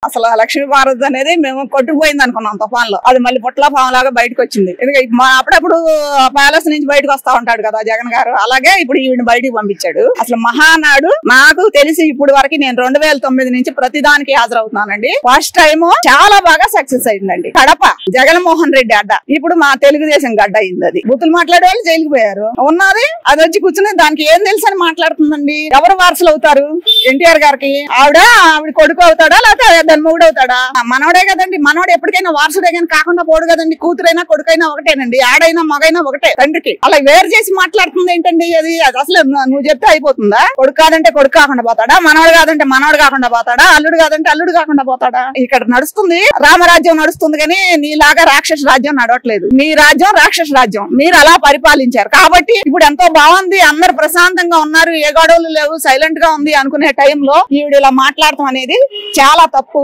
అసలు లక్ష్మీ భారత్ అనేది మేము కొట్టుకుపోయింది అనుకున్నాం తుఫాన్ లో. అది మళ్ళీ పుట్ల పాము లాగా బయటకు వచ్చింది. అప్పుడప్పుడు ప్యాలెస్ నుంచి బయటకు వస్తా ఉంటాడు కదా జగన్ గారు, అలాగే ఇప్పుడు ఈవిడ బయటికి పంపించాడు. అసలు మహానాడు నాకు తెలిసి ఇప్పుడు వరకు నేను 2009 నుంచి ప్రతిదానికి హాజరవుతున్నానండి. ఫస్ట్ టైం చాలా బాగా సక్సెస్ అయిందండి. కడప జగన్మోహన్ రెడ్డి అడ్డ, ఇప్పుడు మా తెలుగుదేశం గడ్డ అయింది. అది బూతులు మాట్లాడే వాళ్ళు జైలుకి పోయారు. ఉన్నది అది వచ్చి కూర్చుని దానికి ఏం తెలుసు అని మాట్లాడుతుందండి. ఎవరు వారసులు అవుతారు ఎన్టీఆర్ గారికి? ఆవిడ కొడుకు అవుతాడా లేకపోతే దాని మొగుడు అవుతాడా? మనవడే కదండి. మనవడు ఎప్పటికైనా వారసుడే కానీ కాకుండా పోడు కదండి. కూతురైనా కొడుకైనా ఒకటేనండి, ఆడైనా మగైనా ఒకటే తండ్రికి. అలా వేరు చేసి మాట్లాడుతుంది ఏంటండి? అది అసలు నువ్వు చెప్తే అయిపోతుందా? కొడుకు కాదంటే కొడుకు కాకుండా పోతాడా? మనవడు కాదంటే మనవడు కాకుండా పోతాడా? అల్లుడు కాదంటే అల్లుడు కాకుండా పోతాడా? ఇక్కడ నడుస్తుంది రామరాజ్యం నడుస్తుంది కానీ నీలాగా రాక్షస రాజ్యం నడవట్లేదు. మీ రాజ్యం రాక్షస రాజ్యం, మీరు అలా పరిపాలించారు కాబట్టి ఇప్పుడు ఎంతో బాగుంది, అందరు ప్రశాంతంగా ఉన్నారు, ఏ గొడవలు లేవు, సైలెంట్ గా ఉంది అనుకునే టైంలో ఈవిడ ఇలా మాట్లాడటం అనేది చాలా తప్పు.